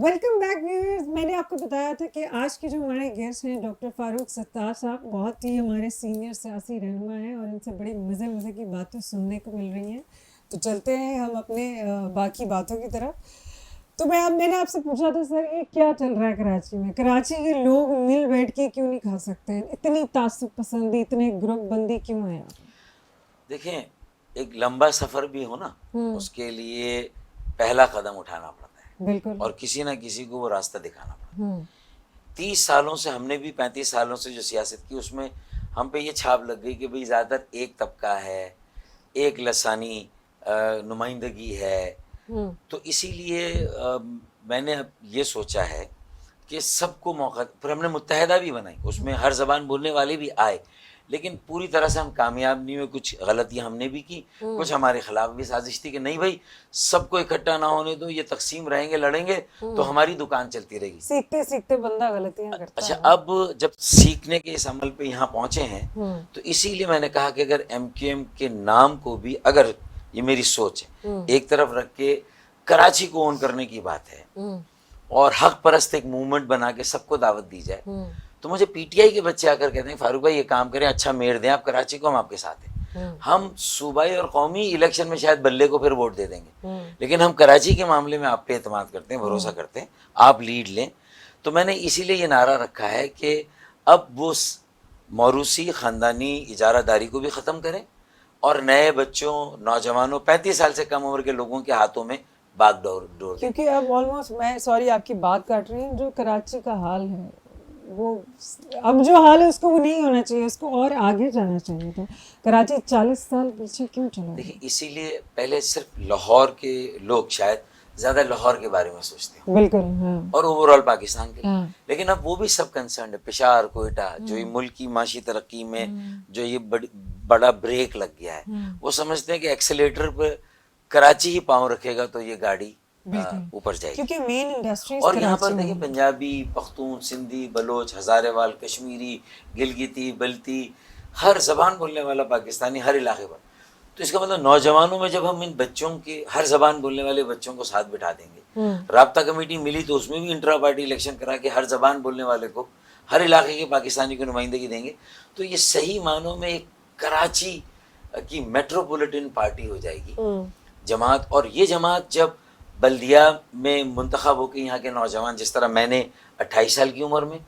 Welcome back viewers. میں نے آپ کو بتایا تھا کہ آج کے جو ہمارے گیسٹ ہیں ڈاکٹر فاروق ستار صاحب بہت ہی ہمارے سینئر سیاسی رہنما ہیں اور ان سے بڑی مزے کی باتیں سننے کو مل رہی ہیں. تو چلتے ہیں ہم اپنے باقی باتوں کی طرف. تو میں نے آپ سے پوچھا تھا سر یہ کیا چل رہا ہے کراچی میں؟ کراچی کے لوگ مل بیٹھ کے کیوں نہیں کھا سکتے ہیں؟ اتنی تعصب پسندی، اتنے گروپ بندی کیوں ہے؟ دیکھیں، ایک لمبا سفر بھی ہو نا، اس کے لیے پہلا قدم اٹھانا پڑتا ہے. بالکل. اور کسی نہ کسی کو وہ راستہ دکھانا پڑتا ہے. 30 سالوں سے ہم نے بھی 35 سالوں سے جو سیاست کی، اس میں ہم پہ یہ چھاپ لگ گئی کہ بھئی زیادہ تر ایک طبقہ ہے، ایک لسانی نمائندگی ہے. تو اسی لیے میں نے یہ سوچا ہے کہ سب کو موقع، پھر ہم نے متحدہ بھی بنائی، اس میں ہر زبان بولنے والے بھی آئے، لیکن پوری طرح سے ہم کامیاب نہیں ہوئے. کچھ غلطیاں ہم نے بھی کی، کچھ ہمارے خلاف بھی سازش تھی کہ نہیں بھائی سب کو اکٹھا نہ ہونے دو، یہ تقسیم رہیں گے، لڑیں گے تو ہماری دکان چلتی رہے گی. سیکھتے بندہ غلطیاں کرتا ہے. اچھا، اب جب سیکھنے کے اس عمل پہ یہاں پہنچے ہیں تو اسی لیے میں نے کہا کہ اگر ایم کیو ایم کے نام کو بھی، اگر یہ میری سوچ ہے، ایک طرف رکھ کے کراچی کو اون کرنے کی بات ہے اور حق پرست ایک موومنٹ بنا کے سب کو دعوت دی جائے، تو مجھے پی ٹی آئی کے بچے آ کر کہتے ہیں فاروق بھائی یہ کام کریں، اچھا میئر دیں آپ کراچی کو، ہم آپ کے ساتھ ہیں. ہم صوبائی اور قومی الیکشن میں شاید بلے کو پھر ووٹ دے دیں گے، لیکن ہم کراچی کے معاملے میں آپ پہ اعتماد کرتے ہیں، بھروسہ کرتے ہیں، آپ لیڈ لیں. تو میں نے اسی لیے یہ نعرہ رکھا ہے کہ اب وہ موروثی خاندانی اجارہ داری کو بھی ختم کریں اور نئے بچوں، نوجوانوں، 35 سال سے کم عمر کے لوگوں کے ہاتھوں میں باغ ڈور. کیونکہ اب آلموسٹ، میں سوری آپ کی بات کاٹ رہی ہوں، جو کراچی کا حال ہے وہ اب جو حال ہے اس کو وہ نہیں ہونا چاہیے، اس کو اور آگے جانا چاہیے تھا. کراچی 40 سال پیچھے کیوں چلا؟ دیکھیں، اسی لیے پہلے صرف لاہور کے لوگ شاید زیادہ لاہور کے بارے میں سوچتے ہیں، بالکل، اور اوور آل پاکستان کے لیے. لیکن اب وہ بھی سب کنسرنڈ ہے. پشاور، کوئٹہ، جو یہ ملک کی معاشی ترقی میں جو یہ بڑا بریک لگ گیا ہے، وہ سمجھتے ہیں کہ ایکسیلیٹر پہ کراچی ہی پاؤں رکھے گا تو یہ گاڑی اوپر جائے گی. کیونکہ مین انڈسٹریز اور یہاں پر دیکھیں پنجابی، پختون، سندھی، بلوچ، ہزارے وال، کشمیری، گلگتی، بلتی، ہر زبان بولنے والا پاکستانی ہر علاقے پر. تو اس کا مطلب نوجوانوں میں جب ہم ان بچوں کے، ہر زبان بولنے والے بچوں کو ساتھ بٹھا دیں گے، رابطہ کمیٹی ملی تو اس میں بھی انٹرا پارٹی الیکشن کرا کے ہر زبان بولنے والے کو، ہر علاقے کے پاکستانی کو نمائندگی دیں گے، تو یہ صحیح معنوں میں ایک کراچی کی میٹروپولیٹن پارٹی ہو جائے گی جماعت. اور یہ جماعت جب بلدیہ میں منتخب ہو کے یہاں کے نوجوان، جس طرح میں نے 28 سال کی عمر میں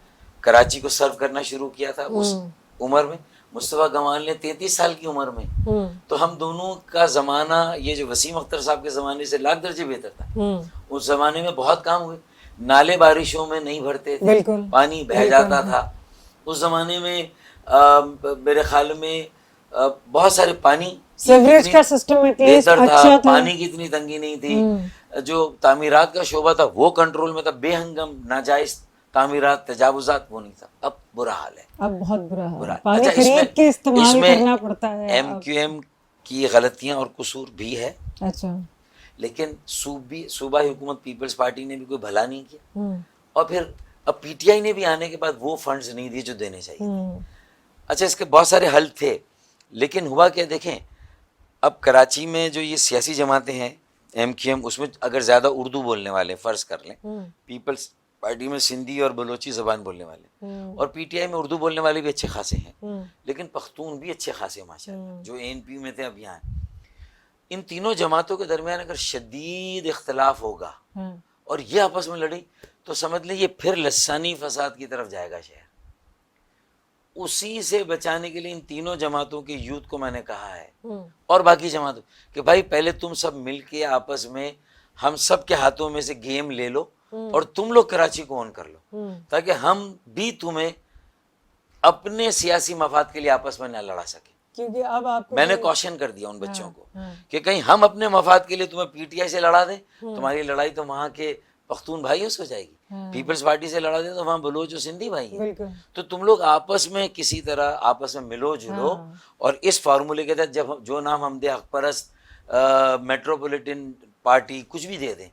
کراچی کو سرو کرنا شروع کیا تھا، اس عمر میں مصطفیٰ گوال نے 33 سال کی عمر میں، تو ہم دونوں کا زمانہ یہ جو وسیم اختر صاحب کے زمانے سے لاکھ درجے بہتر تھا. اس زمانے میں بہت کام ہوئے، نالے بارشوں میں نہیں بھرتے تھے، پانی بہہ جاتا تھا. اس زمانے میں میرے خیال میں بہت سارے پانی، سیوریج کا سسٹم بہتر تھا، پانی کی اتنی تنگی نہیں تھی. جو تعمیرات کا شعبہ تھا وہ کنٹرول میں تھا، بے ہنگم ناجائز تعمیرات، تجاوزات وہ نہیں تھا. اب برا حال ہے، اب بہت برا حال ہے، پانی خرید کے استعمال کرنا پڑتا ہے. ایم کیو ایم کی غلطیاں اور قصور بھی ہے. اچھا، لیکن صوبائی حکومت پیپلز پارٹی نے بھی کوئی بھلا نہیں کیا. اور پھر اب پی ٹی آئی نے بھی آنے کے بعد وہ فنڈز نہیں دیے جو دینے چاہیے. اچھا، اس کے بہت سارے حل تھے، لیکن ہوا کیا، دیکھیں اب کراچی میں جو یہ سیاسی جماعتیں ہیں ایم کیو ایم، اس میں اگر زیادہ اردو بولنے والے فرض کر لیں، پیپلز پارٹی میں سندھی اور بلوچی زبان بولنے والے، اور پی ٹی آئی میں اردو بولنے والے بھی اچھے خاصے ہیں، لیکن پختون بھی اچھے خاصے ماشاءاللہ جو اے این پی میں تھے اب یہاں ہیں. ان تینوں جماعتوں کے درمیان اگر شدید اختلاف ہوگا اور یہ آپس میں لڑیں تو سمجھ لیں یہ پھر لسانی فساد کی طرف جائے گا شہر. اسی سے بچانے کے لیے ان تینوں جماعتوں کے یوتھ کو میں نے کہا ہے اور باقی جماعتوں کہ بھائی پہلے تم سب مل کے آپس میں ہم سب کے ہاتھوں میں سے گیم لے لو اور تم لوگ کراچی کو اون کر لو، تاکہ ہم بھی تمہیں اپنے سیاسی مفاد کے لیے آپس میں نہ لڑا سکیں. کیونکہ اب آپ میں نے کوشن کر دیا ان بچوں کو کہ کہیں ہم اپنے مفاد کے لیے تمہیں پی ٹی آئی سے لڑا دیں، تمہاری لڑائی تو وہاں کے پختون بھائیوں سے ہو جائے گی، پیپلز پارٹی سے لڑا دیں تو وہاں بلوچ و سندھی بھائی ہیں. تو تم لوگ آپس میں کسی طرح آپس میں ملو جلو اور اس فارمولے کے تحت جب جو نام ہم دیں حق پرست میٹروپولیٹن پارٹی کچھ بھی دے دیں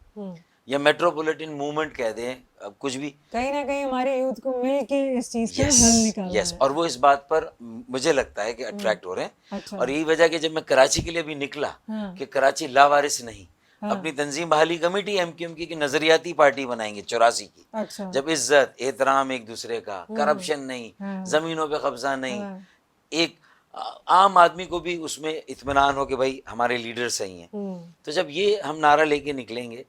یا میٹروپولیٹن موومنٹ کہہ دیں، کچھ بھی، کہیں نہ کہیں ہمارے یوتھ کو مل کے اس چیز کا حل نکالنا ہے. اور وہ اس بات پر مجھے لگتا ہے کہ اٹریکٹ ہو رہے ہیں. اور یہی وجہ کہ جب میں کراچی کے لیے بھی نکلا کہ کراچی لاوارث نہیں، اپنی تنظیم بحالی کمیٹی MQM کی نظریاتی پارٹی بنائیں گے 84 کی. اچھا. جب عزت احترام ایک دوسرے کا, کرپشن نہیں, زمینوں پہ قبضہ نہیں, ایک عام آدمی کو بھی اس میں اطمینان ہو کہ بھائی ہمارے لیڈر صحیح ہیں. تو جب یہ ہم نعرہ لے کے نکلیں گے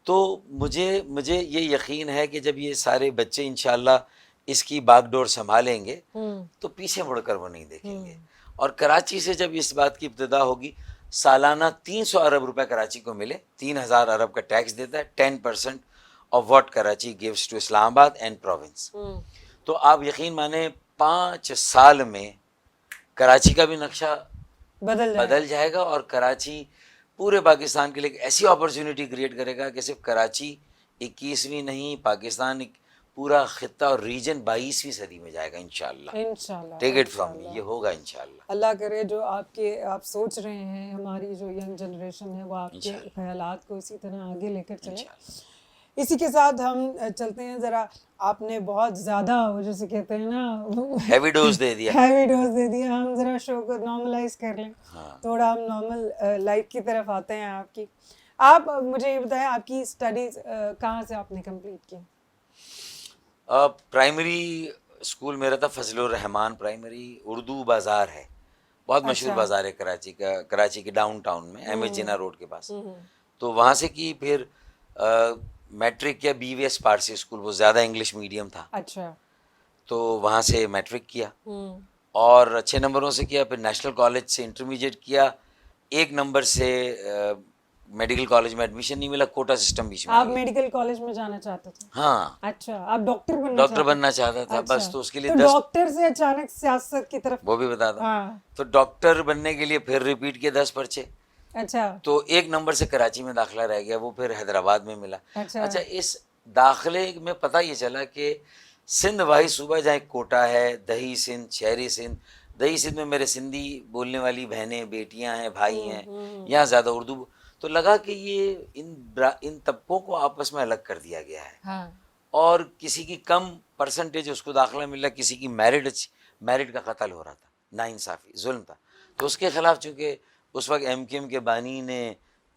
تو مجھے یہ یقین ہے کہ جب یہ سارے بچے انشاءاللہ اس کی باغ ڈور سنبھالیں گے تو پیچھے مڑ کر وہ نہیں دیکھیں گے. اور کراچی سے جب اس بات کی ابتدا ہوگی, سالانہ 300 ارب روپے کراچی کو ملے, 3000 ارب کا ٹیکس دیتا ہے, 10% of VAT Karachi gives to Islamabad and province. تو آپ یقین مانیں 5 سال میں کراچی کا بھی نقشہ بدل جائے گا, اور کراچی پورے پاکستان کے لیے ایک ایسی اپرچونٹی کریٹ کرے گا کہ صرف کراچی 21ویں نہیں, پاکستان پورا خطہ اور ریجن 22ویں صدی میں جائے گا انشاءاللہ. ٹیک اٹ فرام می, یہ ہوگا انشاءاللہ. اللہ کرے جو آپ سوچ رہے ہیں, ہماری جو ینگ جنریشن ہے وہ آپ کے خیالات کو اسی طرح آگے لے کر چلے. اسی کے ساتھ ہم چلتے ہیں, ذرا آپ نے بہت زیادہ جیسے کہتے ہیں نا ہیوی ڈوز دے دیا, ہم ذرا شو کو نارملائز کر لیں, تھوڑا ہم نارمل لائف کی طرف آتے ہیں آپ کی. آپ مجھے یہ بتائیں آپ کی اسٹڈیز کہاں سے آپ نے کمپلیٹ کی؟ پرائمری اسکول میرا تھا فضل الرحمان پرائمری, اردو بازار ہے, بہت مشہور بازار ہے کراچی کا, کراچی کے ڈاؤن ٹاؤن میں ایم ایچ جناح روڈ کے پاس. تو وہاں سے کی, پھر میٹرک کیا BVS پارسی اسکول, وہ زیادہ انگلش میڈیم تھا. اچھا. تو وہاں سے میٹرک کیا اور اچھے نمبروں سے کیا. پھر نیشنل کالج سے انٹرمیڈیٹ کیا, 1 نمبر سے میڈیکل کالج میں ایڈمیشن نہیں ملا, کوٹا سسٹم بیچ میں. آپ میڈیکل کالج میں جانا چاہتے تھے؟ ہاں. اچھا, آپ ڈاکٹر بننا چاہتا تھا بس. تو اس کے لیے ڈاکٹر سے اچانک سیاست کی طرف, وہ بھی بتا دوں. تو ڈاکٹر بننے کے لیے پھر ریپیٹ کیے 10 پرچے. اچھا. تو 1 نمبر سے کراچی میں داخلہ رہ گیا, وہ پھر حیدرآباد میں ملا. اچھا, اس داخلے میں پتہ یہ چلا کہ سندھ واحد صوبہ جہاں کوٹا ہے, دہی سندھ, شہری سندھ. دہی سندھ میں میرے سندھی بولنے والی بہنیں, بیٹیاں ہیں, بھائی ہیں, یہاں زیادہ اردو. تو لگا کہ یہ ان طبقوں کو آپس میں الگ کر دیا گیا ہے, اور کسی کی کم پرسنٹیج اس کو داخلہ مل رہا, کسی کی میرٹ کا قتل ہو رہا تھا. ناانصافی, ظلم تھا. تو اس کے خلاف چونکہ اس وقت MQM کے بانی نے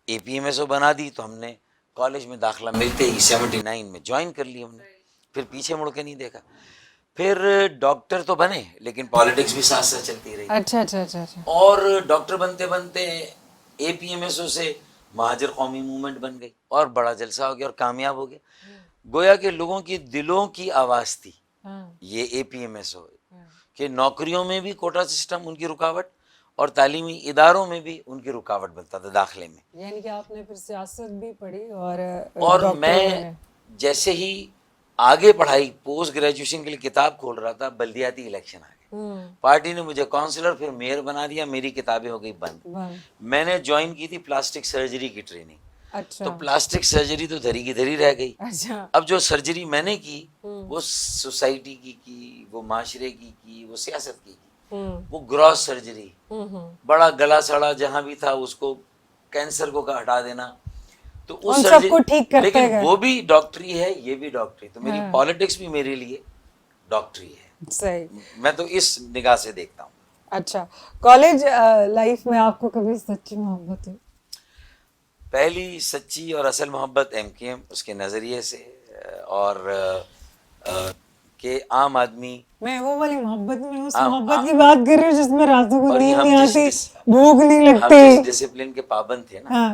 APMSO بنا دی, تو ہم نے کالج میں داخلہ ملتے ہی 79 میں جوائن کر لی ہم نے. پھر پیچھے مڑ کے نہیں دیکھا. پھر ڈاکٹر تو بنے لیکن پالیٹکس بھی ساتھ ساتھ چلتی رہی. اچھا. اور ڈاکٹر بنتے بنتے APMSO سے مہاجر قومی موومنٹ بن گئی, اور بڑا جلسہ ہو گیا اور کامیاب ہو گیا. گویا کہ لوگوں کی دلوں کی آواز تھی یہ APMSO, کہ نوکریوں میں بھی کوٹا سسٹم ان کی رکاوٹ, اور تعلیمی اداروں میں بھی ان کی رکاوٹ بنتا تھا داخلے میں. یعنی کہ آپ نے پھر سیاست بھی پڑھی, اور میں جیسے ہی آگے پڑھائی, پوسٹ گریجویشن کے لیے کتاب کھول رہا تھا, بلدیاتی الیکشن آ گئے. پارٹی نے مجھے کونسلر پھر میئر بنا دیا, میری کتابیں ہو گئی بند. میں نے جوائن کی تھی پلاسٹک سرجری کی ٹریننگ. تو پلاسٹک سرجری تو دھری کی دھری رہ گئی. اب جو سرجری میں نے کی وہ سوسائٹی کی, وہ معاشرے کی, وہ سیاست کی, وہ گراس سرجری. بڑا گلا سڑا جہاں بھی تھا اس کو, کینسر کو ہٹا دینا. تو اس سرجری, لیکن وہ بھی ڈاکٹری ہے, یہ بھی ڈاکٹری. تو میری پالیٹکس بھی میرے لیے ڈاکٹری ہے. صحیح, میں تو اس نگاہ سے دیکھتا ہوں. اچھا, کالج لائف میں آپ کو کبھی سچی محبت ہوئی؟ پہلی سچی اور اصل محبت MQM, اس کے نظریے سے, اور کہ عام آدمی, میں وہ والی محبت میں اس محبت کی بات کر رہی ہوں جس میں راتوں کو نیند نہیں آتی, بھوک نہیں لگتی, ہم جس ڈسپلن کے پابند تھے نا,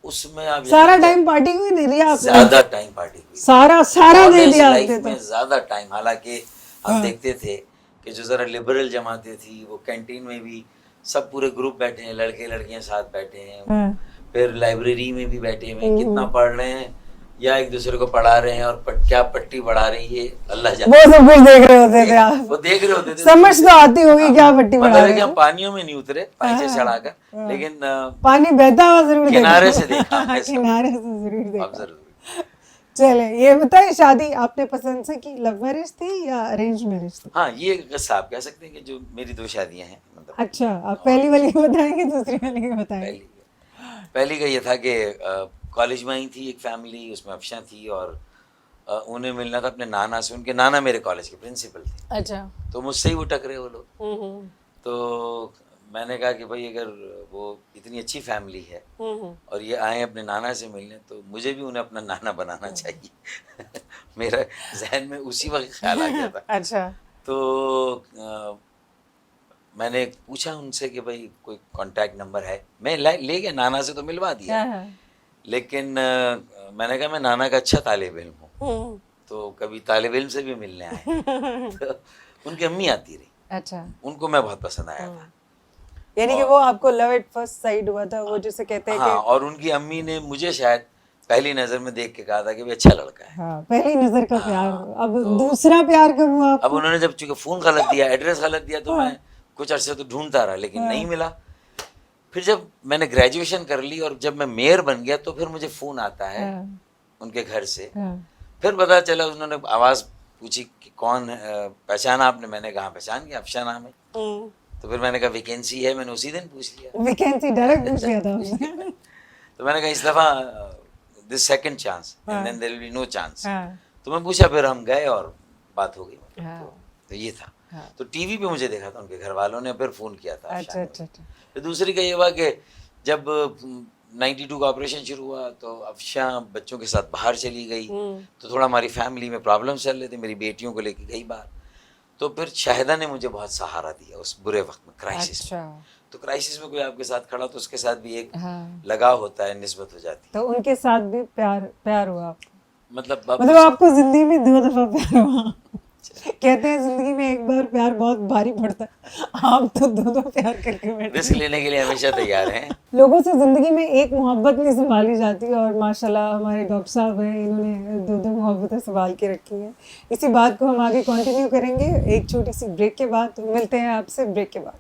اس میں آپ سارا ٹائم پارٹی کو ہی دے دیا آپ نے. زیادہ ٹائم پارٹی کو, سارا دے دیا لائف میں زیادہ ٹائم. حالانکہ ہم دیکھتے تھے کہ جو ذرا لبرل جماعتیں تھی وہ کینٹین میں بھی سب پورے گروپ بیٹھے ہیں, لڑکے لڑکیاں ساتھ بیٹھے ہیں. پھر لائبریری میں بھی بیٹھے ہوئے, کتنا پڑھ رہے ہیں یا ایک دوسرے کو پڑھا رہے ہیں, اور کیا پٹی پڑھا رہے ہیں یہ اللہ جانے. وہ سب کچھ دیکھ رہے ہوتے تھے آپ, وہ دیکھ رہے ہوتے تھے. سمجھ تو آتی ہوگی کیا پٹی پڑھا رہے ہیں. ہم پانیوں میں نہیں اترے پائچے چڑھا کر, لیکن پانی بہتا ہوا ضرور کنارے سے دیکھا, کنارے سے ضرور دیکھا. چلے یہ بتائیں, شادی آپ نے پسند سے کی, لو میرج تھی یا ارینج میرج تھی؟ ہاں, یہ قصہ آپ کہہ سکتے ہیں کہ جو میری 2 شادیاں ہیں. اچھا, آپ پہلی والی کو بتائیں گے دوسری والی کو بتائیں گے؟ پہلی کا یہ تھا کہ کالج میں ہی تھی ایک فیملی, اس میں افشاں تھی, اور انہیں ملنا تھا اپنے نانا سے. ان کے نانا میرے کالج کے پرنسپل تھے. اچھا. تو مجھ سے ہی وہ ٹکرے وہ لوگ. تو میں نے کہا کہ بھائی اگر وہ اتنی اچھی فیملی ہے اور یہ آئے اپنے نانا سے ملنے تو مجھے بھی انہیں اپنا نانا بنانا چاہیے. میرا ذہن میں اسی وقت خیال آ گیا تھا. اچھا. تو میں نے پوچھا ان سے کہ بھائی کوئی کانٹیکٹ نمبر ہے. میں لے گیا, نانا سے تو ملوا دیا, لیکن میں نے کہا میں نانا کا اچھا طالب علم ہوں, تو کبھی طالب علم سے بھی ملنے آئے. تو ان کی امی آتی رہی. اچھا. ان کو میں بہت پسند آیا تھا. یعنی کہ وہ آپ کو لو ایٹ فرسٹ سائٹ ہوا تھا, وہ جسے کہتے ہیں کہ ہاں, اور ان کی امی نے مجھے شاید پہلی نظر میں دیکھ کے کہا تھا کہ اچھا لڑکا ہے. ہاں, پہلی نظر کا پیار. اب دوسرا پیار کب ہوا آپ اب کو؟ انہوں نے جب چونکہ فون غلط دیا, ایڈریس غلط دیا, تو میں کچھ عرصے تو ڈھونڈتا رہا لیکن نہیں ملا. پھر جب میں نے گریجویشن کر لی اور جب میں میئر بن گیا تو پھر مجھے فون آتا ہے ان کے گھر سے. پھر پتا چلا, انہوں نے آواز پوچھی کہ کون پہچانا آپ نے؟ میں نے کہا پہچان گیا, افشا نام ہے. تو پھر میں نے کہا ویکینسی ہے, میں نے اسی دن پوچھ لیا. ویکینسی ڈائریکٹ پوچھ لیا تھا. تو میں نے کہا اس دفعہ دس second chance and then there will be no chance. تو میں پوچھا, پھر ہم گئے اور بات ہو گئی. تو یہ تھا. تو ٹی وی پہ مجھے دیکھا تھا ان کے گھر والوں نے, پھر فون کیا تھا. پھر دوسری کا یہ ہوا کہ جب 92 کا آپریشن شروع ہوا تو افشاں بچوں کے ساتھ باہر چلی گئی, تو تھوڑا ہماری فیملی میں پرابلم چل رہے تھے. میری بیٹیوں کو لے کے گئی باہر. تو پھر شاہدہ نے مجھے بہت سہارا دیا اس برے وقت میں, کرائسس میں. تو کرائسس میں کوئی آپ کے ساتھ کھڑا تو اس کے ساتھ بھی ایک لگاؤ ہوتا ہے, نسبت ہو جاتی ہے. تو ان کے ساتھ بھی پیار ہوا آپ کو؟ مطلب آپ کو زندگی میں 2 دفعہ پیار ہوا. کہتے ہیں زندگی میں ایک بار پیار بہت بھاری پڑتا ہے, آپ تو 2 پیار کر کے بیٹھے. رسک لینے کے لیے ہمیشہ تیار ہیں. لوگوں سے زندگی میں ایک محبت نہیں سنبھالی جاتی, اور ماشاءاللہ ہمارے ڈاکٹر صاحب ہیں, انہوں نے 2 محبتیں سنبھال کے رکھی ہیں. اسی بات کو ہم آگے کنٹینیو کریں گے ایک چھوٹی سی بریک کے بعد. ملتے ہیں آپ سے بریک کے بعد.